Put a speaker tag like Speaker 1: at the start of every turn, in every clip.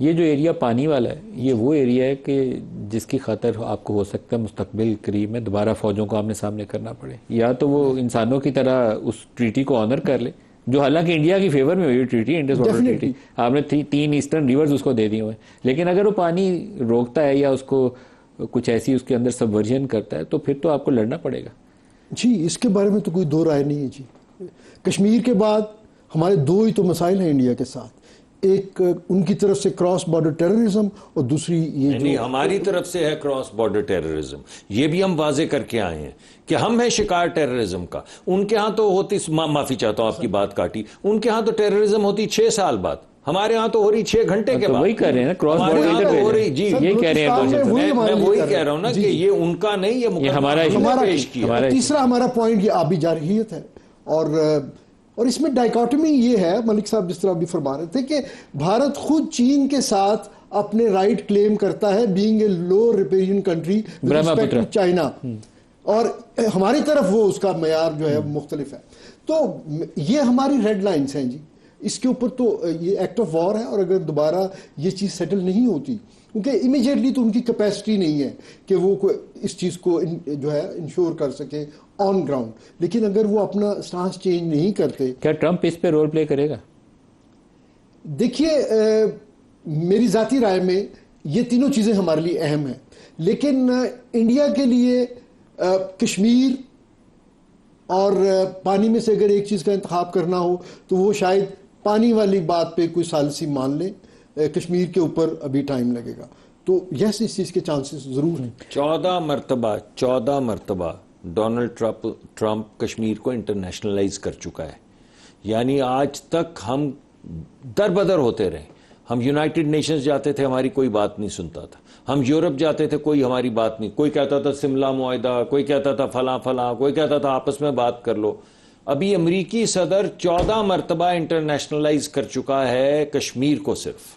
Speaker 1: یہ جو ایریا پانی والا ہے یہ وہ ایریا ہے کہ جس کی خاطر آپ کو ہو سکتا ہے مستقبل قریب میں دوبارہ فوجوں کو آمنے سامنے کرنا پڑے، یا تو وہ انسانوں کی طرح اس ٹریٹی کو آنر کر لے، جو حالانکہ انڈیا کی فیور میں ہوئی ٹریٹی، انڈس واٹر ٹریٹی، آپ نے 3 ایسٹرن ریورز اس کو دے دیے ہوئے، لیکن اگر وہ پانی روکتا ہے یا اس کو کچھ ایسی اس کے اندر سبورژن کرتا ہے تو پھر تو آپ کو لڑنا پڑے گا۔
Speaker 2: جی اس کے بارے میں تو کوئی دو رائے نہیں ہے جی۔ کشمیر کے بعد ہمارے 2 ہی تو مسائل ہیں انڈیا کے ساتھ، ایک ان کی طرف سے کراس بارڈر ٹیررزم اور دوسری یہ
Speaker 3: نہیں ہماری طرف سے ہے کراس بارڈر ٹیررزم، یہ بھی ہم واضح کر کے آئے ہیں کہ ہم ہیں شکار ٹیررزم کا۔ ان کے ہاں تو ہوتی، معافی چاہتا ہوں آپ کی بات کاٹی، ان کے ہاں تو ٹیررزم ہوتی 6 سال بعد، ہمارے ہاں تو ہو رہی 6 گھنٹے کے بعد۔
Speaker 1: وہی کہہ رہے ہیں کراس
Speaker 3: ہمارے ہاں تو ہو رہی، جی
Speaker 1: یہ کہہ رہے ہیں،
Speaker 3: میں وہی کہہ رہا ہوں نا کہ یہ ان کا نہیں، یہ ہمارا پیش کیا۔
Speaker 2: تیسرا ہمارا پوائنٹ یہ آبی جارحیت ہے، اور اس میں ڈائیکاٹمی یہ ہے، ملک صاحب جس طرح ابھی فرما رہے تھے کہ بھارت خود چین کے ساتھ اپنے رائٹ کلیم کرتا ہے being a lower riparian country with respect to China, اور ہماری طرف وہ اس کا معیار جو ہے مختلف ہے۔ تو یہ ہماری ریڈ لائنز ہیں جی، اس کے اوپر تو یہ ایکٹ آف وار ہے، اور اگر دوبارہ یہ چیز سیٹل نہیں ہوتی، کیونکہ امیجیٹلی تو ان کی کیپیسٹی نہیں ہے کہ وہ اس چیز کو جو ہے انشور کر سکے آن گراؤنڈ، لیکن اگر وہ اپنا سٹانس چینج نہیں کرتے۔
Speaker 1: کیا ٹرمپ اس پہ رول پلے کرے گا؟
Speaker 2: دیکھیے میری ذاتی رائے میں یہ تینوں چیزیں ہمارے لیے اہم ہیں، لیکن انڈیا کے لیے کشمیر اور پانی میں سے اگر ایک چیز کا انتخاب کرنا ہو تو وہ شاید پانی والی بات پہ کوئی ثالثی مان لیں، کشمیر کے اوپر ابھی ٹائم لگے گا، تو یس اس چیز کے چانسز ضرور ہیں۔
Speaker 3: 14 مرتبہ ڈونلڈ ٹرمپ کشمیر کو انٹرنیشنلائز کر چکا ہے، یعنی آج تک ہم در بدر ہوتے رہے۔ ہم یونائٹڈ نیشنز جاتے تھے، ہماری کوئی بات نہیں سنتا تھا، ہم یورپ جاتے تھے، کوئی ہماری بات نہیں، کوئی کہتا تھا سملہ معاہدہ، کوئی کہتا تھا فلاں فلاں، کوئی کہتا تھا آپس میں بات کر لو۔ ابھی امریکی صدر 14 مرتبہ انٹرنیشنلائز کر چکا ہے کشمیر کو صرف۔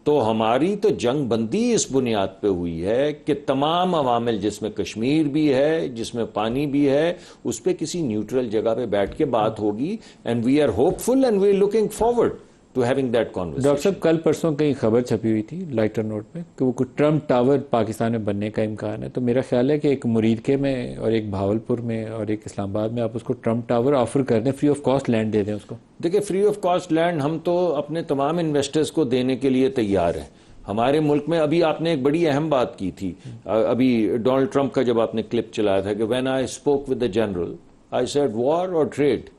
Speaker 3: تو ہماری تو جنگ بندی اس بنیاد پہ ہوئی ہے کہ تمام عوامل جس میں کشمیر بھی ہے، جس میں پانی بھی ہے، اس پہ کسی نیوٹرل جگہ پہ بیٹھ کے بات ہوگی، and we are hopeful and we are looking forward to having that conversation.
Speaker 1: Doctor صاحب کل پرسوں کئی خبر چھپی ہوئی تھی لائٹر نوٹ پہ کہ وہ کوئی ٹرمپ ٹاور پاکستان میں بننے کا امکان ہے، تو میرا خیال ہے کہ ایک مریدکے میں اور ایک بھاولپور میں اور ایک اسلام آباد میں آپ اس کو ٹرمپ ٹاور آفر کر دیں، فری آف کاسٹ لینڈ دے دیں اس کو۔
Speaker 3: دیکھیں فری آف کاسٹ لینڈ ہم تو اپنے تمام انویسٹرز کو دینے کے لیے تیار ہیں۔ ہمارے ملک میں ابھی آپ نے ایک بڑی اہم بات کی تھی، ابھی ڈونلڈ ٹرمپ کا جب آپ نے کلپ چلایا تھا کہ when I spoke with the general I said war اور trade,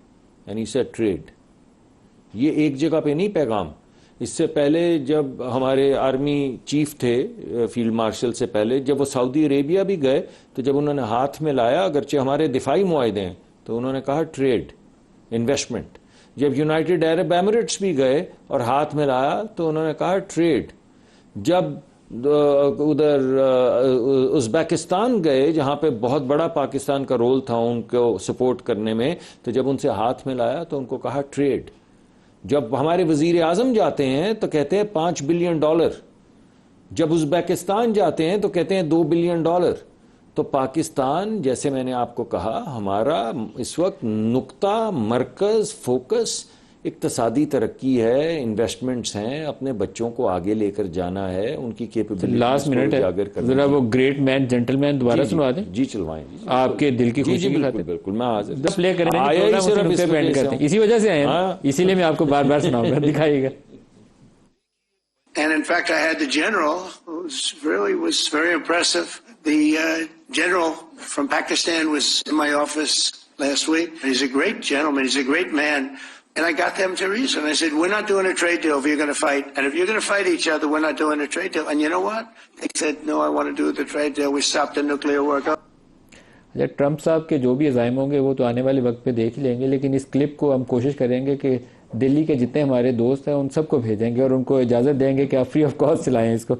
Speaker 3: and he said trade. یہ ایک جگہ پہ نہیں پیغام۔ اس سے پہلے جب ہمارے آرمی چیف تھے فیلڈ مارشل سے پہلے، جب وہ سعودی عربیہ بھی گئے تو جب انہوں نے ہاتھ میں لایا، اگرچہ ہمارے دفاعی معاہدے ہیں، تو انہوں نے کہا ٹریڈ، انویسٹمنٹ۔ جب یونائٹڈ عرب ایمریٹس بھی گئے اور ہاتھ میں لایا تو انہوں نے کہا ٹریڈ۔ جب ادھر ازبیکستان گئے جہاں پہ بہت بڑا پاکستان کا رول تھا ان کو سپورٹ کرنے میں، تو جب ان سے ہاتھ میں لایا تو ان کو کہا ٹریڈ۔ جب ہمارے وزیر اعظم جاتے ہیں تو کہتے ہیں $5 بلین، جب ازبیکستان جاتے ہیں تو کہتے ہیں $2 بلین۔ تو پاکستان، جیسے میں نے آپ کو کہا، ہمارا اس وقت نقطہ، مرکز، فوکس اقتصادی ترقی ہے، انویسٹمنٹس ہیں، اپنے بچوں کو آگے لے کر جانا ہے، ان کی کیپیبلٹیز
Speaker 1: لاسٹ منٹ ہے، ذرا وہ گریٹ مین جنٹل مین دوبارہ سنوا دیں۔
Speaker 3: جی چلوائیں
Speaker 1: آپ کے دل کی خوشی کی خاطر
Speaker 3: بالکل میں حاضر
Speaker 1: پلے کریں گے، اسی وجہ سے آئے ہیں، اسی لیے میں آپ کو بار بار سناؤں گا، دکھائیے گا۔
Speaker 4: And in fact, I had the general, who was very impressive. The general from Pakistan was in my office last week. He's a great gentleman. He's a great man. And I got them to reason. I said, we're not doing a trade deal if you're going to fight. And if you're going to fight each other, we're not doing a trade deal. And you know what? They said, no, I want to do the trade deal. We stopped the nuclear work.
Speaker 1: Trump صاحب کے جو بھی عزائم ہوں گے وہ تو آنے والے وقت پہ دیکھ ہی لیں گے، لیکن اس کلپ کو ہم کوشش کریں گے کہ دلی کے جتنے ہمارے دوست ہیں ان سب کو بھیجیں گے اور ان کو اجازت دیں گے کہ آپ فری آف کاسٹ چلائیں اس کو۔